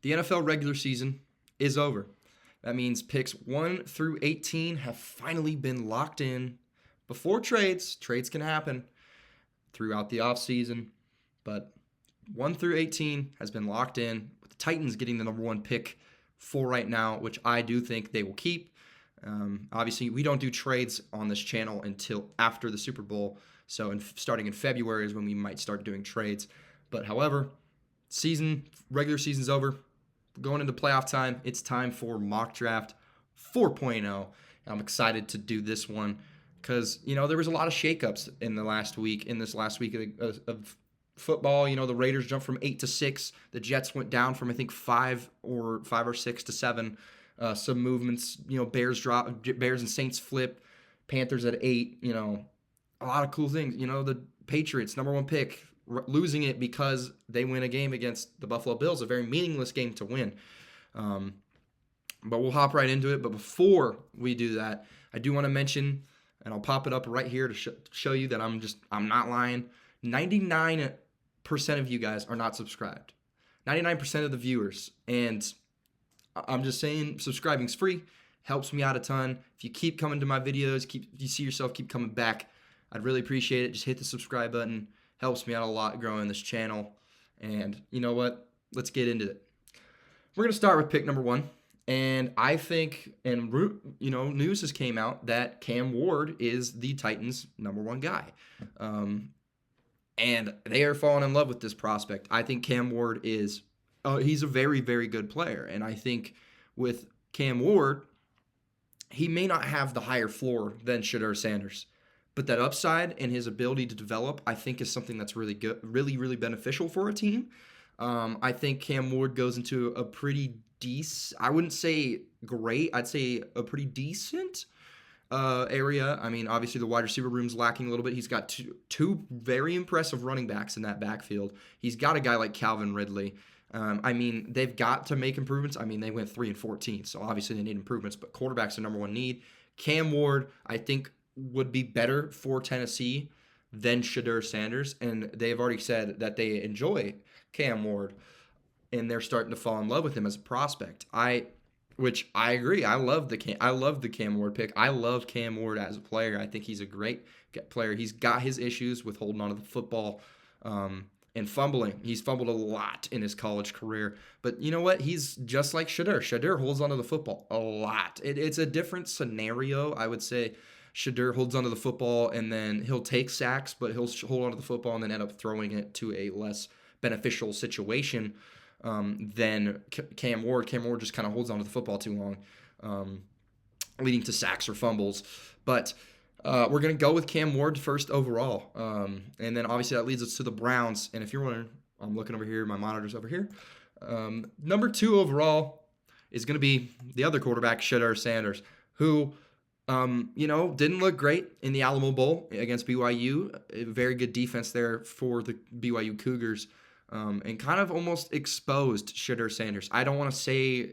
The NFL regular season is over. That means picks 1 through 18 have finally been locked in before trades. Trades can happen throughout the offseason, but 1 through 18 has been locked in, with the Titans getting the number 1 pick for right now, which I do think they will keep. Obviously, we don't do trades on this channel until after the Super Bowl, so starting in February is when we might start doing trades. But however, regular season's over. Going into playoff time, it's time for mock draft 4.0. I'm excited to do this one because, there was a lot of shakeups in this last week of football. The Raiders jumped from 8 to 6. The Jets went down from, I think, 5 or 6 to 7. Some movements, Bears and Saints flip, Panthers at 8, a lot of cool things. The Patriots, number 1 pick, losing it because they win a game against the Buffalo Bills, a very meaningless game to win. But we'll hop right into it. But before we do that, I do want to mention, and I'll pop it up right here to show you that I'm not lying. 99% of you guys are not subscribed. 99% of the viewers. And I'm just saying, subscribing's free. Helps me out a ton. If you keep coming to my videos, you see yourself keep coming back, I'd really appreciate it. Just hit the subscribe button. Helps me out a lot growing this channel. And you know what? Let's get into it. We're going to start with pick number 1. And I think, news has came out that Cam Ward is the Titans' number 1 guy. And they are falling in love with this prospect. I think Cam Ward he's a very, very good player. And I think with Cam Ward, he may not have the higher floor than Shedeur Sanders. But that upside and his ability to develop, I think, is something that's really good, really, really beneficial for a team. I think Cam Ward goes into a pretty decent, I wouldn't say great, I'd say a pretty decent area. I mean, obviously the wide receiver room's lacking a little bit. He's got two very impressive running backs in that backfield. He's got a guy like Calvin Ridley. They've got to make improvements. They went 3-14, so obviously they need improvements, but quarterback's the number 1 need. Cam Ward, I think, would be better for Tennessee than Shedeur Sanders, and they've already said that they enjoy Cam Ward, and they're starting to fall in love with him as a prospect. Which I agree. I love the Cam Ward pick. I love Cam Ward as a player. I think he's a great player. He's got his issues with holding onto the football and fumbling. He's fumbled a lot in his college career. But you know what? He's just like Shedeur. Shedeur holds onto the football a lot. It's a different scenario, I would say. Shedeur holds onto the football, and then he'll take sacks, but he'll hold onto the football and then end up throwing it to a less beneficial situation than Cam Ward. Cam Ward just kind of holds onto the football too long, leading to sacks or fumbles. But we're going to go with Cam Ward first overall. And then obviously that leads us to the Browns. And if you're wondering, I'm looking over here, my monitor's over here. Number 2 overall is going to be the other quarterback, Shedeur Sanders, who didn't look great in the Alamo Bowl against BYU. A very good defense there for the BYU Cougars, and kind of almost exposed Shedeur Sanders. I don't want to say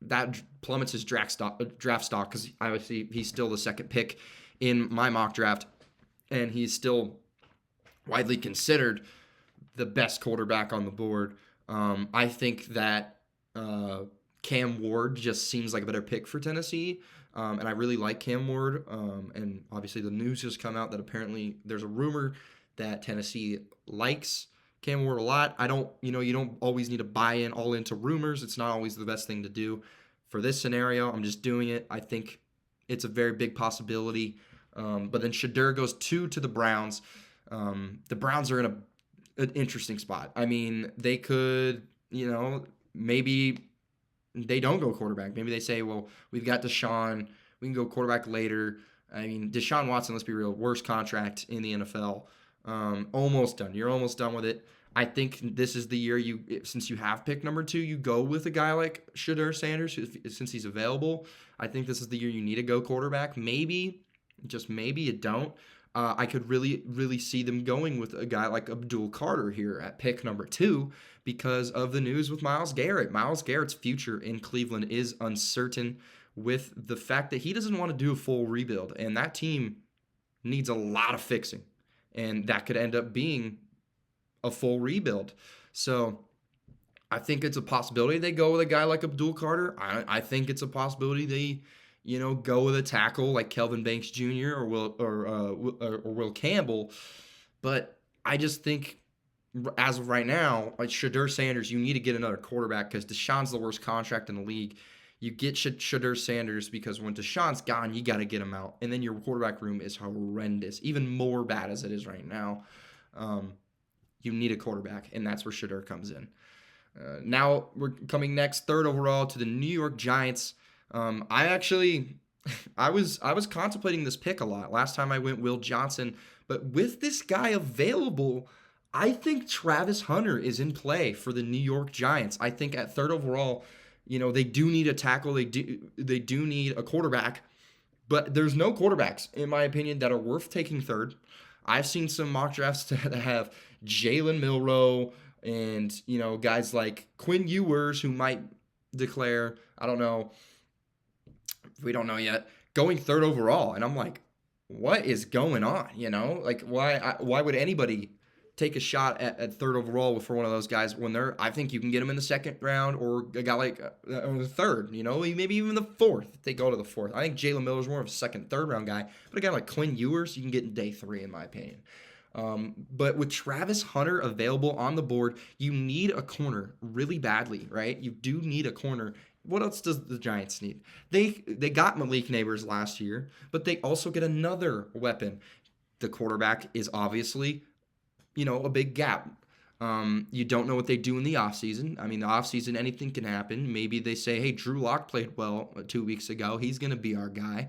that plummets his draft stock because obviously he's still the 2nd pick in my mock draft, and he's still widely considered the best quarterback on the board. I think that Cam Ward just seems like a better pick for Tennessee. And I really like Cam Ward. And obviously the news has come out that apparently there's a rumor that Tennessee likes Cam Ward a lot. You don't always need to buy all into rumors. It's not always the best thing to do. For this scenario, I'm just doing it. I think it's a very big possibility. But then Shedeur goes 2 to the Browns. The Browns are in an interesting spot. They could, maybe they don't go quarterback. Maybe they say, well, we've got Deshaun. We can go quarterback later. Deshaun Watson, let's be real, worst contract in the NFL. Almost done. You're almost done with it. I think this is the year since you have pick number 2, you go with a guy like Shedeur Sanders, since he's available. I think this is the year you need to go quarterback. Maybe, just maybe you don't. I could really, really see them going with a guy like Abdul Carter here at pick number 2 because of the news with Myles Garrett. Myles Garrett's future in Cleveland is uncertain with the fact that he doesn't want to do a full rebuild, and that team needs a lot of fixing, and that could end up being a full rebuild. So I think it's a possibility they go with a guy like Abdul Carter. I think it's a possibility they, go with a tackle like Kelvin Banks Jr. or Will Campbell. But I just think, as of right now, like Shadur Sanders, you need to get another quarterback because Deshaun's the worst contract in the league. You get Shadur Sanders because when Deshaun's gone, you got to get him out, and then your quarterback room is horrendous, even more bad as it is right now. You need a quarterback, and that's where Shadur comes in. Now we're coming next, third overall, to the New York Giants. I was contemplating this pick a lot. Last time I went Will Johnson, but with this guy available, I think Travis Hunter is in play for the New York Giants. I think at third overall, they do need a tackle. They do need a quarterback, but there's no quarterbacks, in my opinion, that are worth taking third. I've seen some mock drafts that have Jalen Milroe and, guys like Quinn Ewers who might declare, I don't know, we don't know yet, going third overall. And I'm like, what is going on? Like why would anybody take a shot at third overall for one of those guys when I think you can get them in the second round or a guy like the third, maybe even the fourth if they go to the fourth. I think Jalen Miller's more of a second, third round guy, but a guy like Quinn Ewers, you can get in day 3 in my opinion. But with Travis Hunter available on the board, you need a corner really badly, right? You do need a corner. What else does the Giants need? They got Malik Neighbors last year, but they also get another weapon. The quarterback is obviously, a big gap. You don't know what they do in the offseason. I mean, the offseason, anything can happen. Maybe they say, hey, Drew Lock played well 2 weeks ago. He's going to be our guy,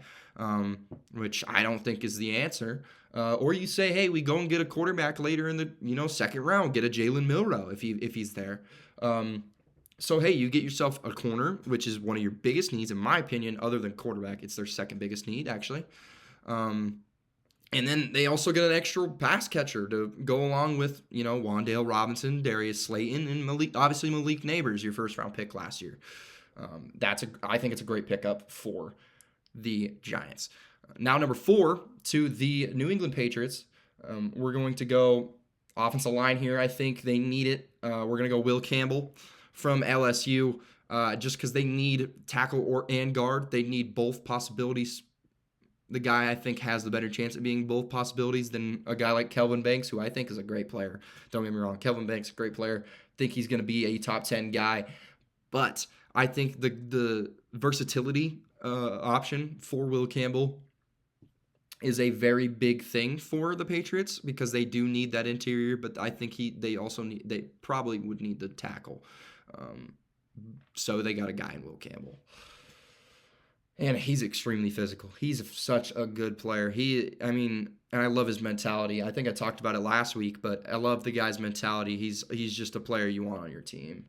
which I don't think is the answer. Or you say, hey, we go and get a quarterback later in the second round, get a Jalen Milroe if he's there. So, hey, you get yourself a corner, which is one of your biggest needs, in my opinion, other than quarterback. It's their second biggest need, actually. And then they also get an extra pass catcher to go along with, Wan'Dale Robinson, Darius Slayton, and Malik Neighbors, your first-round pick last year. I think it's a great pickup for the Giants. Now, number 4, to the New England Patriots. We're going to go offensive line here. I think they need it. We're going to go Will Campbell from LSU, just because they need tackle and guard. They need both possibilities. The guy, I think, has the better chance at being both possibilities than a guy like Kelvin Banks, who I think is a great player. Don't get me wrong. Kelvin Banks is a great player. I think he's going to be a top 10 guy. But I think the versatility option for Will Campbell is a very big thing for the Patriots because they do need that interior, but I think they probably would need the tackle. So they got a guy in Will Campbell. And he's extremely physical. He's such a good player. And I love his mentality. I think I talked about it last week, but I love the guy's mentality. He's just a player you want on your team.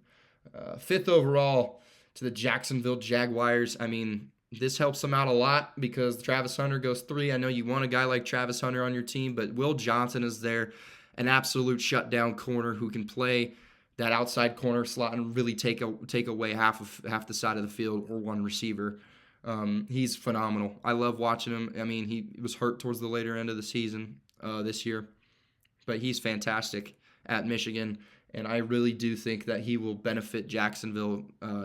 5th overall to the Jacksonville Jaguars. This helps them out a lot because Travis Hunter goes 3. I know you want a guy like Travis Hunter on your team, but Will Johnson is there, an absolute shutdown corner who can play that outside corner slot and really take away half the side of the field or one receiver. He's phenomenal. I love watching him. He was hurt towards the later end of the season this year, but he's fantastic at Michigan, and I really do think that he will benefit Jacksonville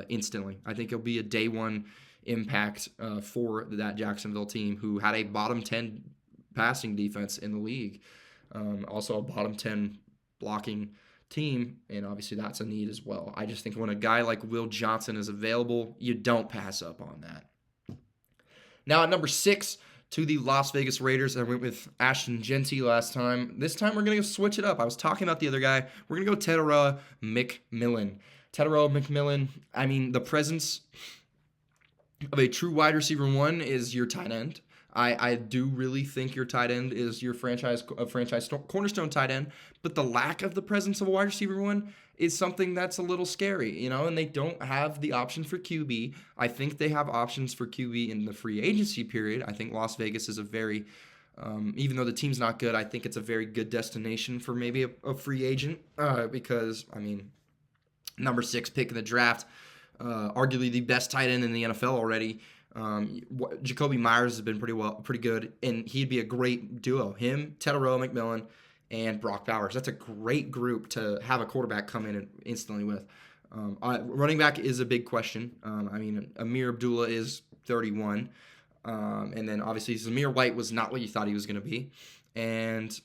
instantly. I think he'll be a day 1 impact for that Jacksonville team who had a bottom 10 passing defense in the league, also a bottom 10 blocking team, and obviously that's a need as well. I just think when a guy like Will Johnson is available, you don't pass up on that. Now at number 6, to the Las Vegas Raiders. I went with Ashton Jeanty last time. This time we're going to switch it up. I was talking about the other guy. We're going to go Tetairoa McMillan. Tetairoa McMillan, the presence of a true wide receiver 1 is your tight end. I do really think your tight end is your franchise cornerstone tight end, but the lack of the presence of a wide receiver 1 is something that's a little scary, and they don't have the option for QB. I think they have options for QB in the free agency period. I think Las Vegas is a very, even though the team's not good, I think it's a very good destination for maybe a free agent because, number 6 pick in the draft, arguably the best tight end in the NFL already. Jacoby Myers has been pretty good, and he'd be a great duo. Him, Tetairoa McMillan, and Brock Bowers. That's a great group to have a quarterback come in and instantly with. Running back is a big question. I mean, Amir Abdullah is 31. And then obviously Zamir White was not what you thought he was going to be. And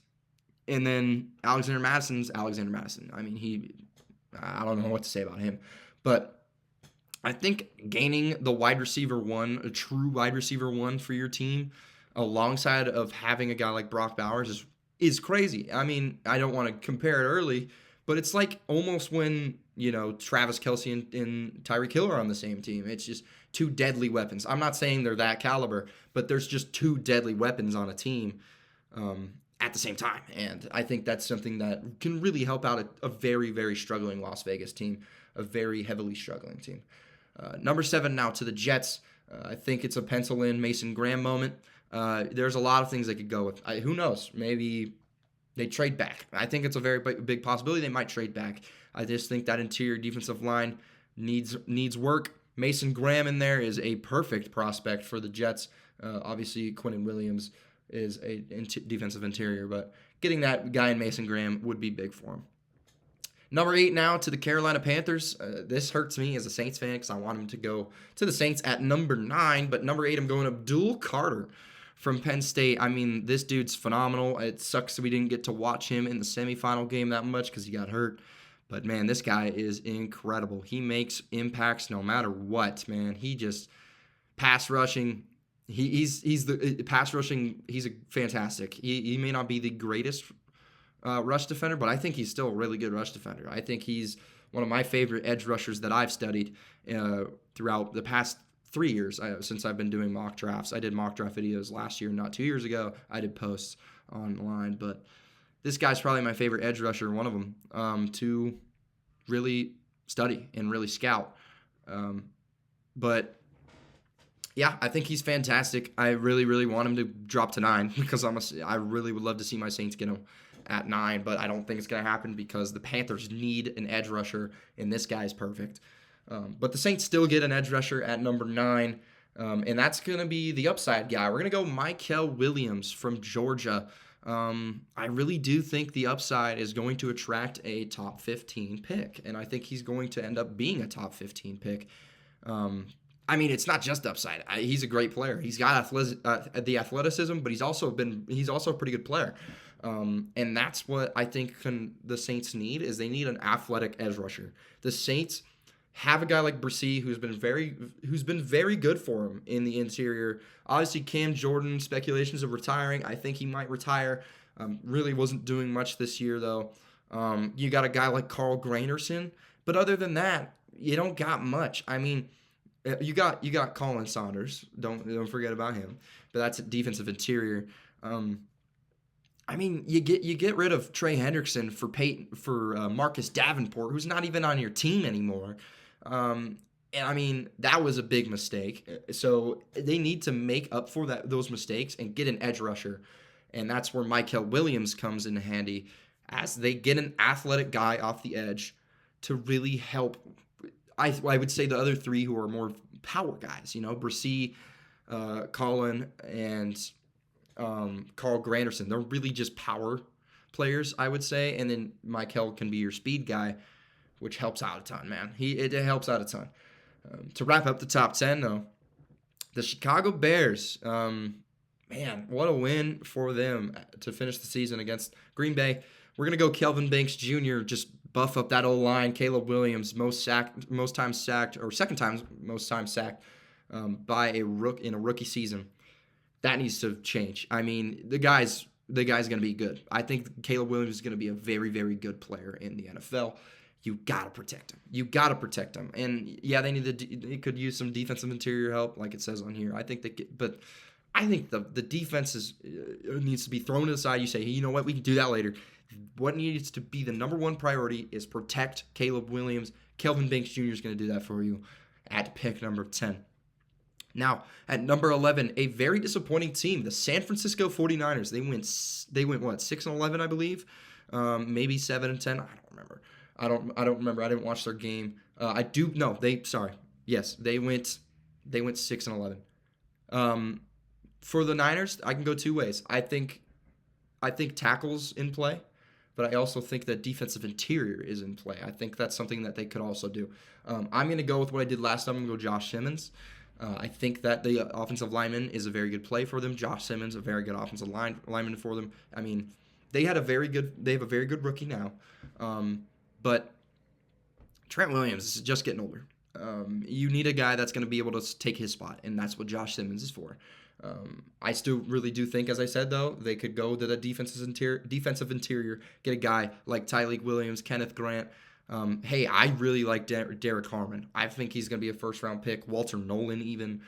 then Alexander Madison's Alexander Madison. I mean, I don't know what to say about him. But I think gaining the wide receiver one, a true wide receiver one for your team, alongside of having a guy like Brock Bowers is crazy. I mean, I don't want to compare it early, but it's like almost when, Travis Kelce and Tyreek Hill are on the same team. It's just two deadly weapons. I'm not saying they're that caliber, but there's just two deadly weapons on a team at the same time. And I think that's something that can really help out a very, very struggling Las Vegas team, a very heavily struggling team. Number 7 now to the Jets. I think it's a pencil in Mason Graham moment. There's a lot of things they could go with. Who knows? Maybe they trade back. I think it's a very big possibility they might trade back. I just think that interior defensive line needs work. Mason Graham in there is a perfect prospect for the Jets. Obviously, Quinnen Williams is a defensive interior, but getting that guy in Mason Graham would be big for him. Number 8 now to the Carolina Panthers. This hurts me as a Saints fan because I want him to go to the Saints at number 9. But number 8, I'm going Abdul Carter from Penn State. I mean, this dude's phenomenal. It sucks that we didn't get to watch him in the semifinal game that much because he got hurt. But, man, this guy is incredible. He makes impacts no matter what, man. He just pass rushing. He's the pass rushing. He's a fantastic. He may not be the greatest rush defender, but I think he's still a really good rush defender. I think he's one of my favorite edge rushers that I've studied throughout the past 3 years since I've been doing mock drafts. I did mock draft videos last year, not 2 years ago. I did posts online, but this guy's probably my favorite edge rusher, one of them, to really study and really scout. But yeah, I think he's fantastic. I really, really want him to drop to 9 because I really would love to see my Saints get him at 9, but I don't think it's going to happen because the Panthers need an edge rusher, and this guy's perfect. But the Saints still get an edge rusher at number 9, and that's going to be the upside guy. We're going to go Mykel Williams from Georgia. I really do think the upside is going to attract a top 15 pick, and I think he's going to end up being a top 15 pick. I mean, it's not just upside. He's a great player. He's got the athleticism, but he's also a pretty good player. And that's what I think the Saints need is they need an athletic edge rusher. The Saints have a guy like Bresee who's been very good for him in the interior. Obviously, Cam Jordan, speculations of retiring. I think he might retire. Really wasn't doing much this year, though. You got a guy like Carl Granderson. But other than that, you don't got much. I mean, you got Colin Saunders. Don't forget about him. But that's a defensive interior. I mean, you get rid of Trey Hendrickson for Marcus Davenport, who's not even on your team anymore. And I mean, that was a big mistake. So they need to make up for those mistakes and get an edge rusher. And that's where Mykel Williams comes in handy as they get an athletic guy off the edge to really help. I would say the other 3 who are more power guys, Bresee, Colin, and Carl Granderson. They're really just power players, I would say. And then Mykel can be your speed guy, which helps out a ton, man. It helps out a ton. To wrap up the top 10, though, the Chicago Bears. Man, what a win for them to finish the season against Green Bay. We're going to go Kelvin Banks Jr., just buff up that O-line. Caleb Williams, second time most times sacked by in a rookie season. That needs to change. I mean, the guy's going to be good. I think Caleb Williams is going to be a very, very good player in the NFL. You got to protect him. And yeah, they could use some defensive interior help, like it says on here. I think the defense needs to be thrown to the side. You say, hey, you know what? We can do that later. What needs to be the number one priority is protect Caleb Williams. Kelvin Banks Jr. is going to do that for you at pick number 10. Now, at number 11, a very disappointing team, the San Francisco 49ers. They went what, 6-11, I believe? Maybe 7-10. I don't remember. I don't remember. I didn't watch their game. Yes, they went 6-11. For the Niners, I can go 2 ways. I think tackles in play. but I also think that defensive interior is in play. I think that's something that they could also do. I'm going to go with what I did last time. I'm going to go Josh Simmons. I think that the offensive lineman is a very good play for them. Josh Simmons, a very good offensive lineman for them. I mean, they have a very good rookie now, but Trent Williams is just getting older. You need a guy that's going to be able to take his spot, and that's what Josh Simmons is for. I still really do think, as I said, though, they could go to the defensive interior, get a guy like Tyleik Williams, Kenneth Grant. Hey, I really like Derek Harmon. I think he's going to be a first-round pick. Walter Nolan even.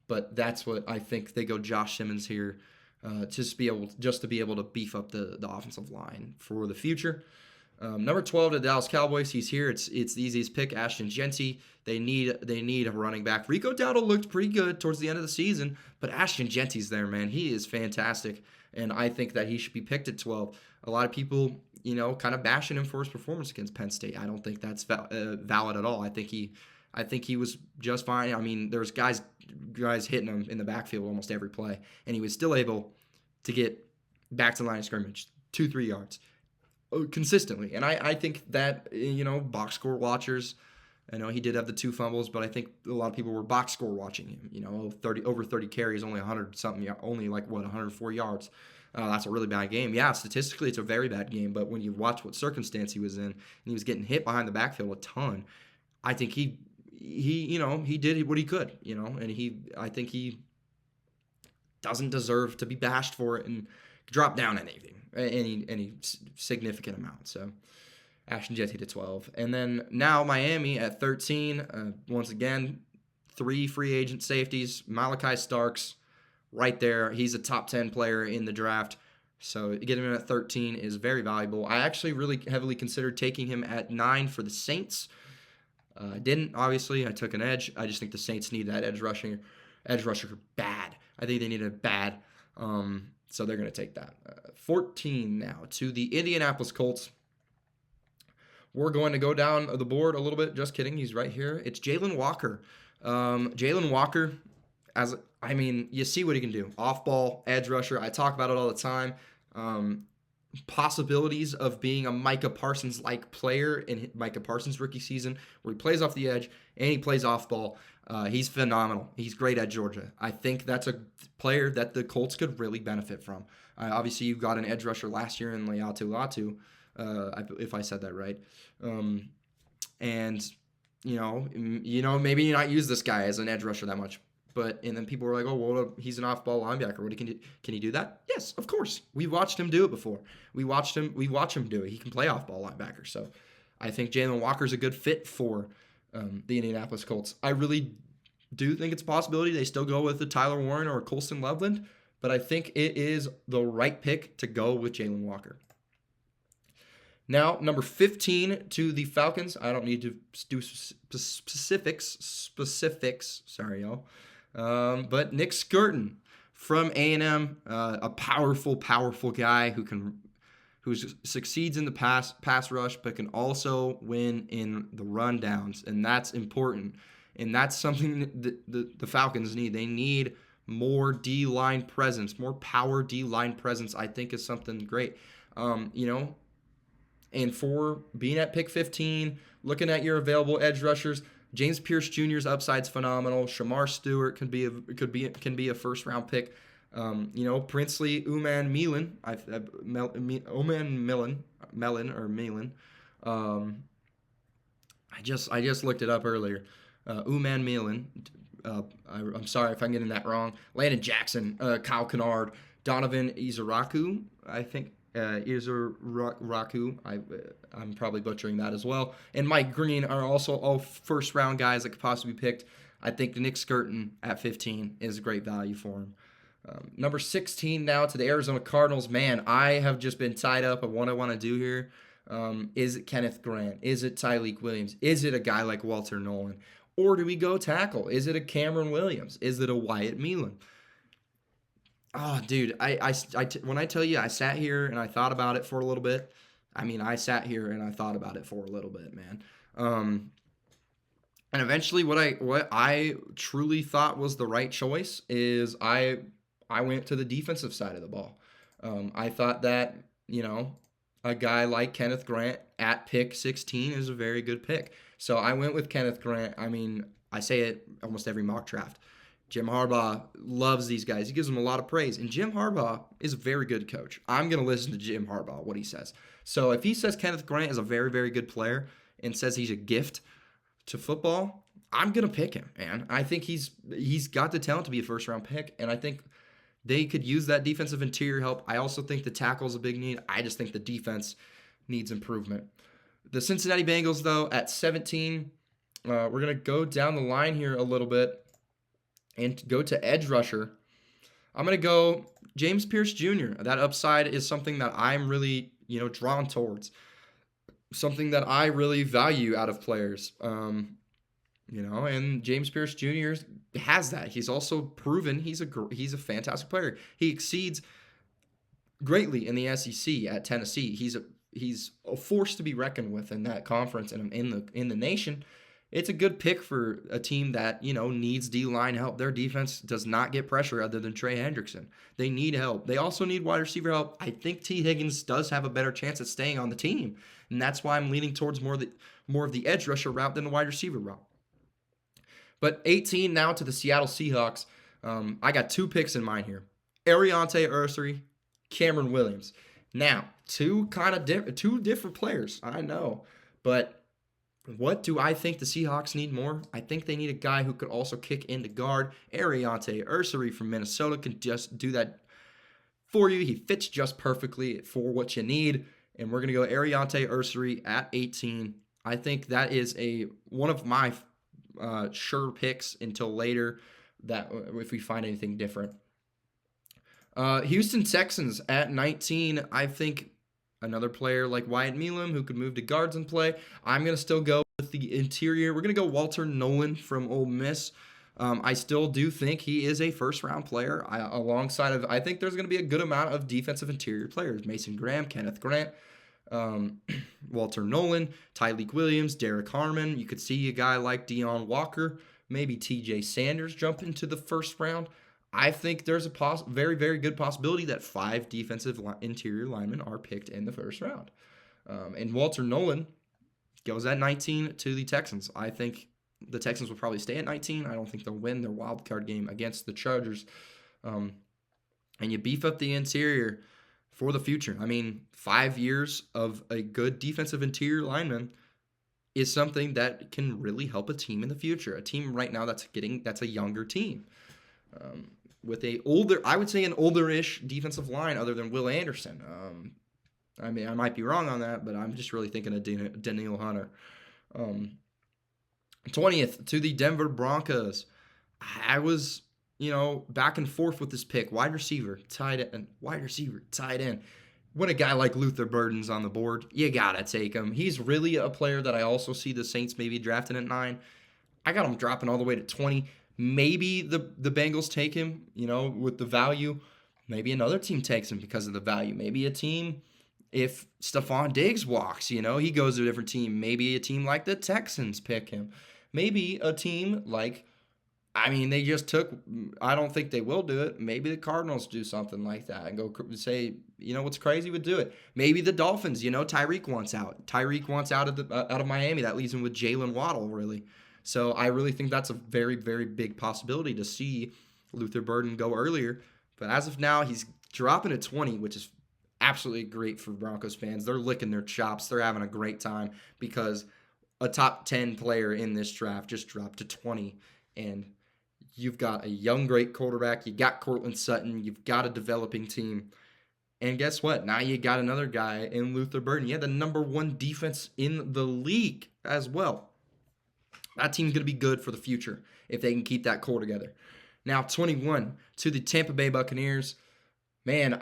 But that's what I think. They go Josh Simmons here just to be able to beef up the offensive line for the future. Number 12 to the Dallas Cowboys. He's here. It's the easiest pick. Ashton Jeanty. They need a running back. Rico Dowdle looked pretty good towards the end of the season, but Ashton Jeanty's there, man. He is fantastic, and I think that he should be picked at 12. A lot of people, kind of bashing him for his performance against Penn State. I don't think that's valid at all. I think he was just fine. I mean, there's guys hitting him in the backfield almost every play, and he was still able to get back to the line of scrimmage 2-3 yards consistently. And I think that, box score watchers, I know he did have the 2 fumbles, but I think a lot of people were box score watching him. Over 30 carries, only 100 something, only 104 yards. That's a really bad game. Yeah, statistically it's a very bad game, but when you watch what circumstance he was in, and he was getting hit behind the backfield a ton, I think he did what he could, and I think he doesn't deserve to be bashed for it and drop down any significant amount. So Ashton Jeanty to 12. And then now Miami at 13. Once again, 3 free agent safeties. Malachi Starks right there. He's a top 10 player in the draft. So getting him at 13 is very valuable. I actually really heavily considered taking him at 9 for the Saints. I didn't, obviously. I took an edge. I just think the Saints need that edge rusher bad. I think they need it bad. So they're going to take that. 14 now to the Indianapolis Colts. We're going to go down the board a little bit. Just kidding. He's right here. It's Jalen Walker. Jalen Walker, you see what he can do. Off-ball, edge rusher. I talk about it all the time. Possibilities of being a Micah Parsons-like player in Micah Parsons' rookie season, where he plays off the edge and he plays off-ball. He's phenomenal. He's great at Georgia. I think that's a player that the Colts could really benefit from. Obviously, you got an edge rusher last year in Leatu Latu, if I said that right. And maybe you not use this guy as an edge rusher that much. And then people were like, oh, well, he's an off-ball linebacker. What can he do that? Yes, of course. We've watched him do it before. We watch him do it. He can play off-ball linebacker. So I think Jalen Walker's a good fit for the Indianapolis Colts. I really do think it's a possibility they still go with the Tyler Warren or Colston Loveland, but I think it is the right pick to go with Jalen Walker. Now, number 15 to the Falcons. I don't need to do specifics. Sorry, y'all. But Nick Skirton from A&M, a powerful guy who succeeds in the pass rush, but can also win in the rundowns, and that's important. And that's something that the Falcons need. They need more D-line presence, more power D-line presence, I think is something great. And for being at pick 15, looking at your available edge rushers, James Pierce Jr.'s upside's phenomenal. Shamar Stewart can be a first round pick. Princely Uman Milan. I just looked it up earlier. Uman Milan. I'm sorry if I'm getting that wrong. Landon Jackson, Kyle Kennard, Donovan Izaraku, I think. Izaraku, I'm probably butchering that as well. And Mike Green are also all first-round guys that could possibly be picked. I think Nick Skirton at 15 is a great value for him. Number 16 now to the Arizona Cardinals. Man, I have just been tied up on what I want to do here. Is it Kenneth Grant? Is it Tyleik Williams? Is it a guy like Walter Nolan? Or do we go tackle? Is it a Cameron Williams? Is it a Wyatt Milan? Oh, dude, when I tell you I sat here and I thought about it for a little bit, man. And eventually what I truly thought was the right choice is I went to the defensive side of the ball. I thought that, a guy like Kenneth Grant at pick 16 is a very good pick. So I went with Kenneth Grant. I mean, I say it almost every mock draft. Jim Harbaugh loves these guys. He gives them a lot of praise. And Jim Harbaugh is a very good coach. I'm going to listen to Jim Harbaugh, what he says. So if he says Kenneth Grant is a very, very good player and says he's a gift to football, I'm going to pick him, man. I think he's got the talent to be a first-round pick, and I think they could use that defensive interior help. I also think the tackle is a big need. I just think the defense needs improvement. The Cincinnati Bengals, though, at 17, we're going to go down the line here a little bit and go to edge rusher. I'm going to go James Pierce Jr. That upside is something that I'm really, drawn towards. Something that I really value out of players. And James Pierce Jr. has that. He's also proven he's a fantastic player. He exceeds greatly in the SEC at Tennessee. He's a force to be reckoned with in that conference and in the nation. It's a good pick for a team that, needs D-line help. Their defense does not get pressure other than Trey Hendrickson. They need help. They also need wide receiver help. I think T. Higgins does have a better chance at staying on the team, and that's why I'm leaning towards more of the edge rusher route than the wide receiver route. But 18 now to the Seattle Seahawks. I got 2 picks in mind here. Ariante Ursary, Cameron Williams. Now, two different players, I know. But what do I think the Seahawks need more? I think they need a guy who could also kick into guard. Ariante Ursary from Minnesota can just do that for you. He fits just perfectly for what you need. And we're going to go Ariante Ursary at 18. I think that is one of my sure picks until later, that if we find anything different. Houston Texans at 19. I think another player like Wyatt Meelam who could move to guards and play. I'm going to still go with the interior. We're going to go Walter Nolan from Ole Miss. I still do think he is a first-round player. I think there's going to be a good amount of defensive interior players. Mason Graham, Kenneth Grant, Walter Nolan, Tyleik Williams, Derek Harmon. You could see a guy like Deion Walker, maybe TJ Sanders jump into the first round. I think there's a very, very good possibility that 5 defensive interior linemen are picked in the first round. And Walter Nolan goes at 19 to the Texans. I think the Texans will probably stay at 19. I don't think they'll win their wild card game against the Chargers. And you beef up the interior for the future. I mean, 5 years of a good defensive interior lineman is something that can really help a team in the future. A team right now that's a younger team. With an older-ish defensive line other than Will Anderson. I mean, I might be wrong on that, but I'm just really thinking of Danielle Hunter. 20th to the Denver Broncos. I was, back and forth with this pick. Wide receiver, tight end. When a guy like Luther Burden's on the board, you gotta take him. He's really a player that I also see the Saints maybe drafting at 9. I got him dropping all the way to 20. Maybe the Bengals take him, with the value. Maybe another team takes him because of the value. Maybe a team, if Stephon Diggs walks, he goes to a different team. Maybe a team like the Texans pick him. Maybe a team like, they just took, I don't think they will do it. Maybe the Cardinals do something like that and go say, what's crazy would do it. Maybe the Dolphins, Tyreek wants out. Tyreek wants out of Miami. That leaves him with Jalen Waddle, really. So I really think that's a very, very big possibility to see Luther Burden go earlier. But as of now, he's dropping at 20, which is absolutely great for Broncos fans. They're licking their chops. They're having a great time because a top 10 player in this draft just dropped to 20. And you've got a young, great quarterback. You got Cortland Sutton. You've got a developing team. And guess what? Now you got another guy in Luther Burden. You had the number 1 defense in the league as well. That team's going to be good for the future if they can keep that core together. Now, 21 to the Tampa Bay Buccaneers. Man,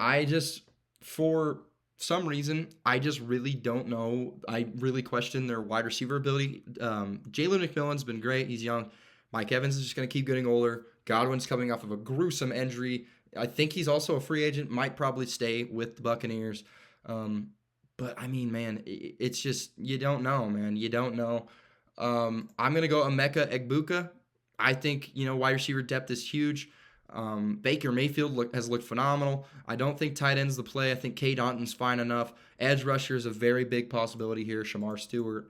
for some reason, I just really don't know. I really question their wide receiver ability. Jalen McMillan's been great. He's young. Mike Evans is just going to keep getting older. Godwin's coming off of a gruesome injury. I think he's also a free agent. Might probably stay with the Buccaneers. But, man, it's just, you don't know, man. You don't know. I'm going to go Emeka Egbuka. I think, wide receiver depth is huge. Baker Mayfield has looked phenomenal. I don't think tight end's the play. I think K. Daughton's fine enough. Edge rusher is a very big possibility here. Shamar Stewart,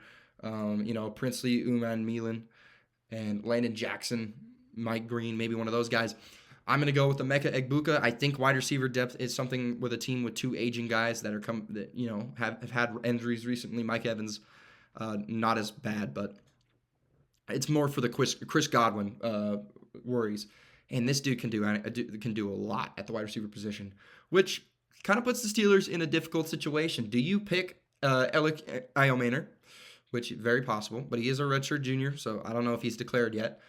Princely Uman Milan, and Landon Jackson, Mike Green, maybe one of those guys. I'm going to go with the Emeka Egbuka. I think wide receiver depth is something with a team with two aging guys that have had injuries recently. Mike Evans, not as bad, but it's more for the Chris Godwin worries. And this dude can do a lot at the wide receiver position, which kind of puts the Steelers in a difficult situation. Do you pick Alec Iomaner, which is very possible, but he is a redshirt junior, so I don't know if he's declared yet.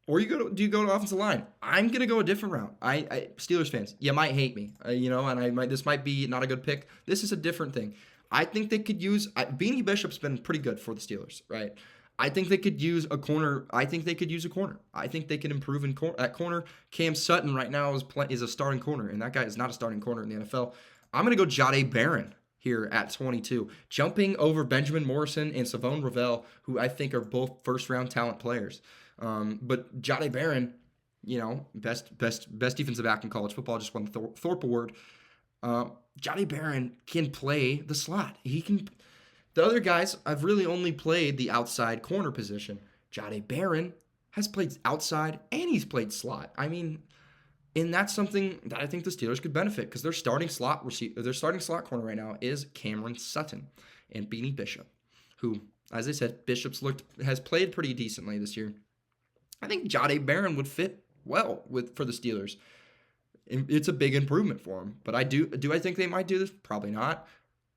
Or do you go to offensive line? I'm gonna go a different route. Steelers fans, you might hate me, this might be not a good pick. This is a different thing. I think they could use Beanie Bishop's been pretty good for the Steelers, right? I think they could use a corner. I think they could improve at corner. Cam Sutton right now is a starting corner, and that guy is not a starting corner in the NFL. I'm gonna go Jahdae Barron here at 22, jumping over Benjamin Morrison and Savon Ravel, who I think are both first-round talent players. But Jahdae Barron, best defensive back in college football, just won the Thorpe Award. Jahdae Barron can play the slot. He can. The other guys, I've really only played the outside corner position. Jahdae Barron has played outside and he's played slot. I mean, and that's something that I think the Steelers could benefit because their starting slot corner right now is Cameron Sutton and Beanie Bishop, who, as I said, has played pretty decently this year. I think Jahdae Barron would fit well for the Steelers. It's a big improvement for him. But I think they might do this? Probably not.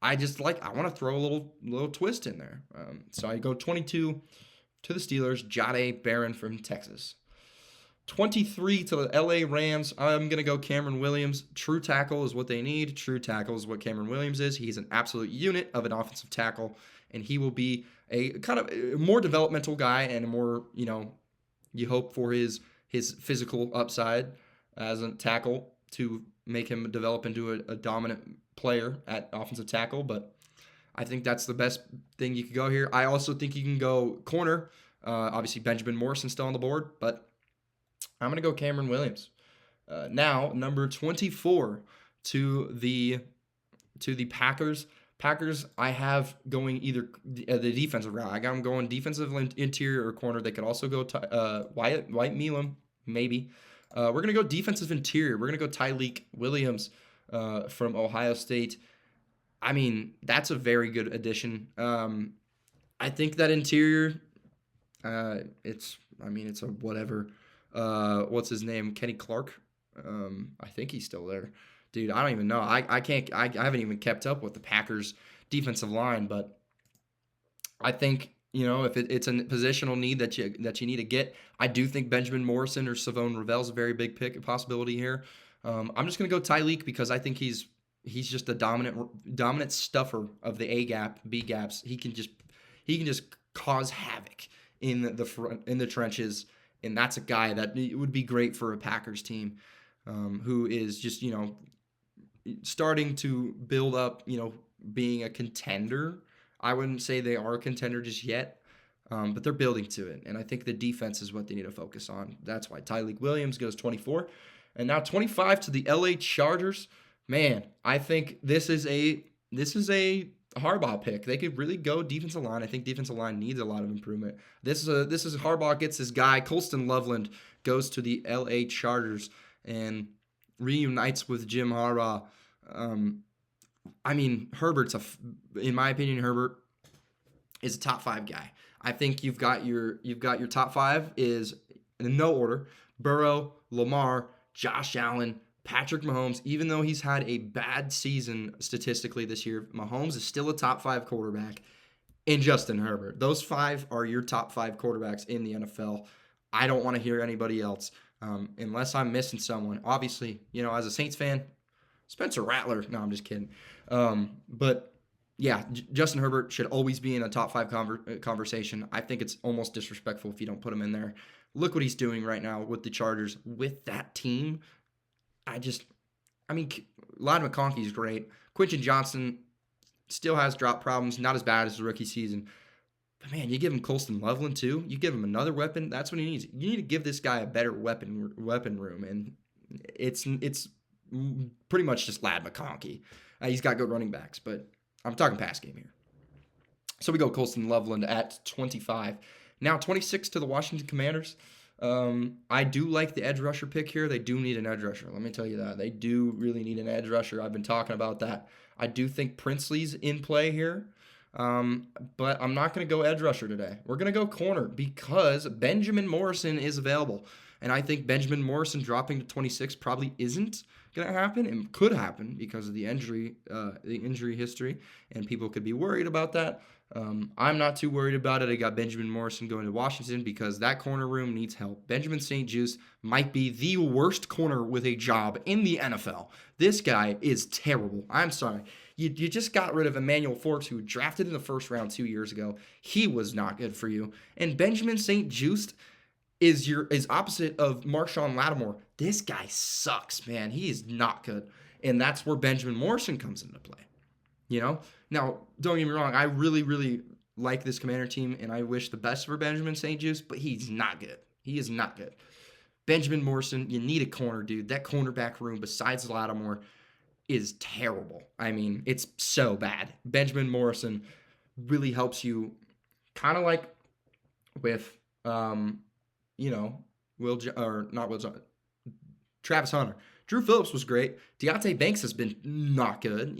I want to throw a little twist in there. So I go 22 to the Steelers, Jahdae Barron from Texas. 23 to the LA Rams. I'm going to go Cameron Williams. True tackle is what they need. True tackle is what Cameron Williams is. He's an absolute unit of an offensive tackle, and he will be a kind of a more developmental guy and a more, you hope for his physical upside as a tackle to make him develop into a dominant player at offensive tackle. But I think that's the best thing you could go here. I also think you can go corner. Obviously, Benjamin Morrison still on the board, but I'm going to go Cameron Williams. Now, number 24 to the Packers. Packers, I have going either the defensive route. I got them going defensive interior or corner. They could also go White Milam, maybe. We're going to go defensive interior. We're going to go Tyleik Williams from Ohio State. I mean, that's a very good addition. I think that interior, it's a whatever. What's his name? Kenny Clark. I think he's still there. Dude, I don't even know. I haven't even kept up with the Packers defensive line, but I think, if it's a positional need that you need to get, I do think Benjamin Morrison or Savon Ravel is a very big possibility here. I'm just gonna go Tyleik because I think he's just a dominant stuffer of the A gap, B gaps. He can just cause havoc in the trenches, and that's a guy that would be great for a Packers team who is just starting to build up, being a contender. I wouldn't say they are a contender just yet, but they're building to it. And I think the defense is what they need to focus on. That's why Tyleik Williams goes 24. And now 25 to the LA Chargers. Man, I think this is a Harbaugh pick. They could really go defensive line. I think defensive line needs a lot of improvement. This is Harbaugh gets his guy. Colston Loveland goes to the LA Chargers and reunites with Jim Harbaugh. Herbert's in my opinion, Herbert is a top 5 guy. I think you've got your top 5 is in no order: Burrow, Lamar, Josh Allen, Patrick Mahomes. Even though he's had a bad season statistically this year, Mahomes is still a top 5 quarterback, and Justin Herbert. Those 5 are your top 5 quarterbacks in the NFL. I don't want to hear anybody else. Unless I'm missing someone. Obviously, as a Saints fan, Spencer Rattler. No, I'm just kidding. But yeah, Justin Herbert should always be in a top 5 conversation. I think it's almost disrespectful if you don't put him in there. Look what he's doing right now with the Chargers, with that team. Ladd McConkey is great. Quentin Johnson still has drop problems, not as bad as the rookie season. But man, you give him Colston Loveland too. You give him another weapon. That's what he needs. You need to give this guy a better weapon room, and it's pretty much just Lad McConkey. He's got good running backs, but I'm talking pass game here. So we go Colston Loveland at 25. Now 26 to the Washington Commanders. I do like the edge rusher pick here. They do need an edge rusher. Let me tell you that. They do really need an edge rusher. I've been talking about that. I do think Princely's in play here. But I'm not going to go edge rusher today. We're going to go corner because Benjamin Morrison is available. And I think Benjamin Morrison dropping to 26 probably isn't going to happen. It could happen because of the injury history, and people could be worried about that. I'm not too worried about it. I got Benjamin Morrison going to Washington because that corner room needs help. Benjamin St-Juste might be the worst corner with a job in the NFL. This guy is terrible. I'm sorry. You just got rid of Emmanuel Forbes, who drafted in the first round 2 years ago. He was not good for you. And Benjamin St-Juste is opposite of Marshawn Lattimore. This guy sucks, man. He is not good. And that's where Benjamin Morrison comes into play. Now, don't get me wrong. I really, really like this Commander team, and I wish the best for Benjamin St-Juste, but he's not good. He is not good. Benjamin Morrison, you need a corner, dude. That cornerback room, besides Lattimore, is terrible. I mean, it's so bad. Benjamin Morrison really helps you, kind of like with, Travis Hunter. Drew Phillips was great. Deontay Banks has been not good.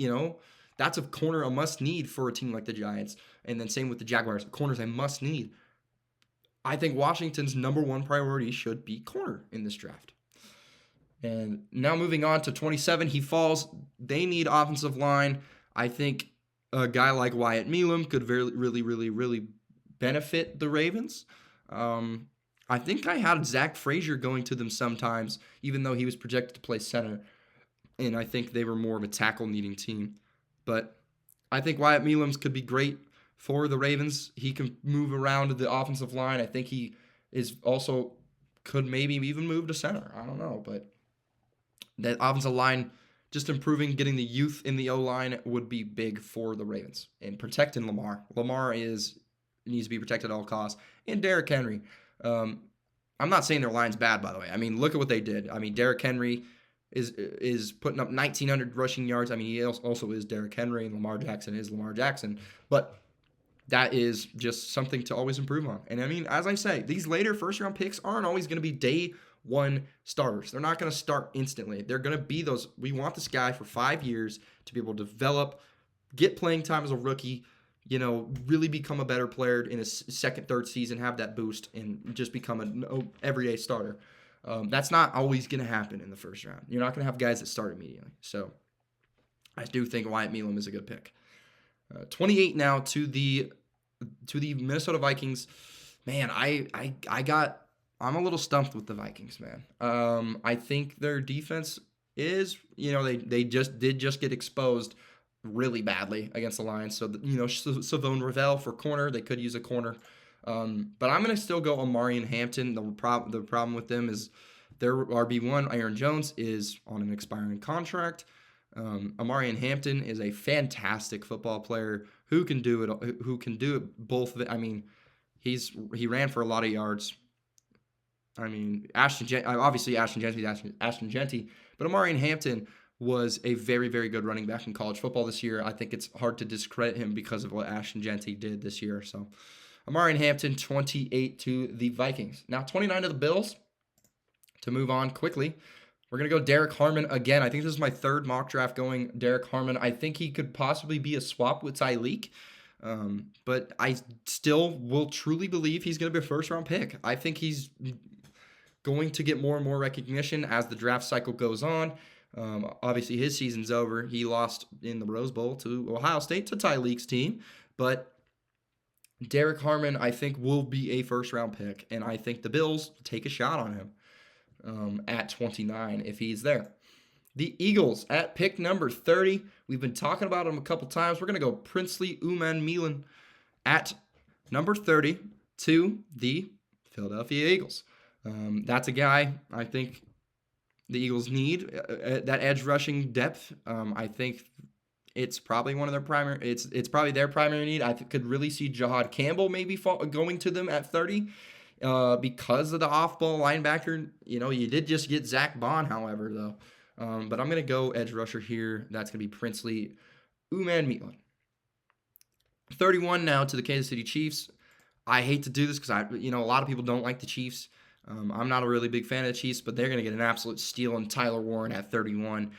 That's a corner a must need for a team like the Giants. And then same with the Jaguars. Corners a must need. I think Washington's number one priority should be corner in this draft. And now moving on to 27, he falls. They need offensive line. I think a guy like Wyatt Meelam could really benefit the Ravens. I think I had Zach Frazier going to them sometimes, even though he was projected to play center. And I think they were more of a tackle-needing team. But I think Wyatt Meelam could be great for the Ravens. He can move around the offensive line. I think he is also could maybe even move to center. I don't know, but that offensive line just improving, getting the youth in the O-line would be big for the Ravens. And protecting Lamar. Lamar needs to be protected at all costs. And Derrick Henry. I'm not saying their line's bad, by the way. I mean, look at what they did. I mean, Derrick Henry is putting up 1,900 rushing yards. I mean, he also is Derrick Henry, and Lamar Jackson is Lamar Jackson. But that is just something to always improve on. And I mean, as I say, these later first-round picks aren't always going to be day one starters. They're not going to start instantly. They're going to be those. We want this guy for 5 years to be able to develop, get playing time as a rookie, really become a better player in his second, third season, have that boost, and just become an everyday starter. That's not always going to happen in the first round. You're not going to have guys that start immediately. So I do think Wyatt Meelam is a good pick. 28 now to the Minnesota Vikings. Man, I'm a little stumped with the Vikings, man. I think their defense is, they did get exposed really badly against the Lions. So, Savone Ravel for corner, they could use a corner. But I'm going to still go Amari and Hampton. The problem with them is their RB1, Aaron Jones, is on an expiring contract. Amari and Hampton is a fantastic football player who can do it both. I mean, he ran for a lot of yards. I mean, Ashton Jeanty, but Amari and Hampton was a very, very good running back in college football this year. I think it's hard to discredit him because of what Ashton Jeanty did this year. So, Amari and Hampton, 28 to the Vikings. Now, 29 to the Bills. To move on quickly, we're going to go Derek Harmon again. I think this is my third mock draft going Derek Harmon. I think he could possibly be a swap with Tyreek. But I still will truly believe he's going to be a first-round pick. I think he's going to get more and more recognition as the draft cycle goes on. Obviously, his season's over. He lost in the Rose Bowl to Ohio State, to Tyreek's team. But Derek Harmon, I think, will be a first-round pick. And I think the Bills take a shot on him at 29 if he's there. The Eagles at pick number 30. We've been talking about him a couple times. We're going to go Princely Umanmielen at number 30 to the Philadelphia Eagles. That's a guy I think the Eagles need, that edge rushing depth. I think It's probably one of their primary. It's probably their primary need. I could really see Jahad Campbell maybe going to them at 30, because of the off-ball linebacker. You did just get Zach Bond, however, though. But I'm gonna go edge rusher here. That's gonna be Princely Uman-Milan. 31 now to the Kansas City Chiefs. I hate to do this because a lot of people don't like the Chiefs. I'm not a really big fan of the Chiefs, but they're going to get an absolute steal in Tyler Warren at 31.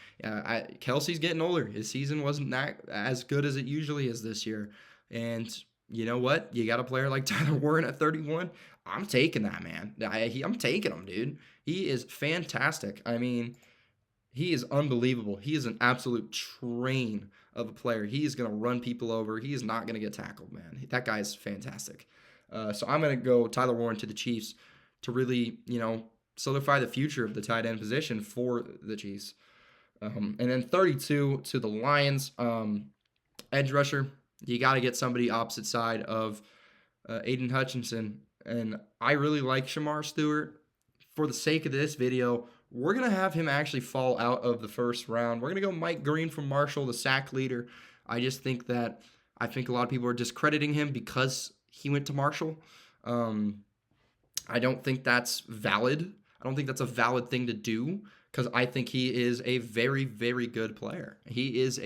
Kelsey's getting older. His season wasn't that as good as it usually is this year. And you know what? You got a player like Tyler Warren at 31. I'm taking that, man. I'm taking him, dude. He is fantastic. I mean, he is unbelievable. He is an absolute train of a player. He is going to run people over. He is not going to get tackled, man. That guy is fantastic. So I'm going to go Tyler Warren to the Chiefs to really, solidify the future of the tight end position for the Chiefs. And then 32 to the Lions. Edge rusher, you got to get somebody opposite side of Aiden Hutchinson. And I really like Shamar Stewart. For the sake of this video, we're going to have him actually fall out of the first round. We're going to go Mike Green from Marshall, the sack leader. I think a lot of people are discrediting him because he went to Marshall. I don't think that's valid. I don't think that's a valid thing to do because I think he is a very, very good player. He's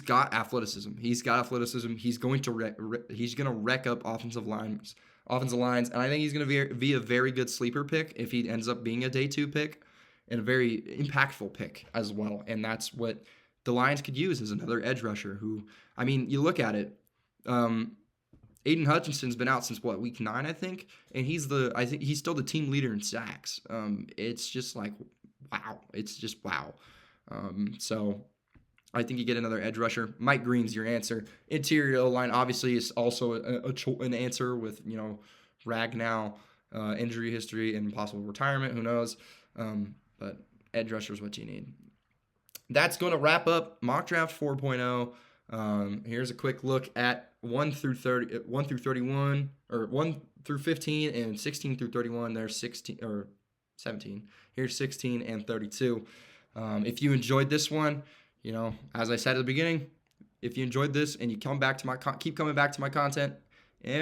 got athleticism. He's going to wreck up offensive lines, and I think he's going to be a very good sleeper pick if he ends up being a day 2 pick and a very impactful pick as well. And that's what the Lions could use as another edge rusher who, you look at it, Aiden Hutchinson's been out since week 9, I think, and he's still the team leader in sacks. It's just like, wow. It's just wow. So I think you get another edge rusher. Mike Green's your answer. Interior O-line obviously is also an answer with, Ragnow, injury history and possible retirement. Who knows? But edge rusher is what you need. That's going to wrap up Mock Draft 4.0. Here's a quick look at 1 through 31, or 1 through 15, and 16 through 31. There's 16 or 17. Here's 16 and 32. If you enjoyed this one, as I said at the beginning, if you enjoyed this and you keep coming back to my content,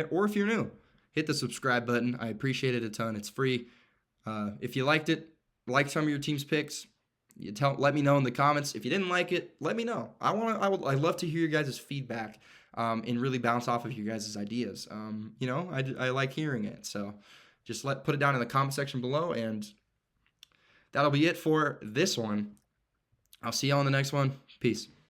or if you're new, hit the subscribe button. I appreciate it a ton. It's free. If you liked it, like some of your team's picks, let me know in the comments. If you didn't like it, let me know. I'd love to hear your guys' feedback and really bounce off of your guys' ideas. I like hearing it. So just put it down in the comment section below, and that'll be it for this one. I'll see you on the next one. Peace.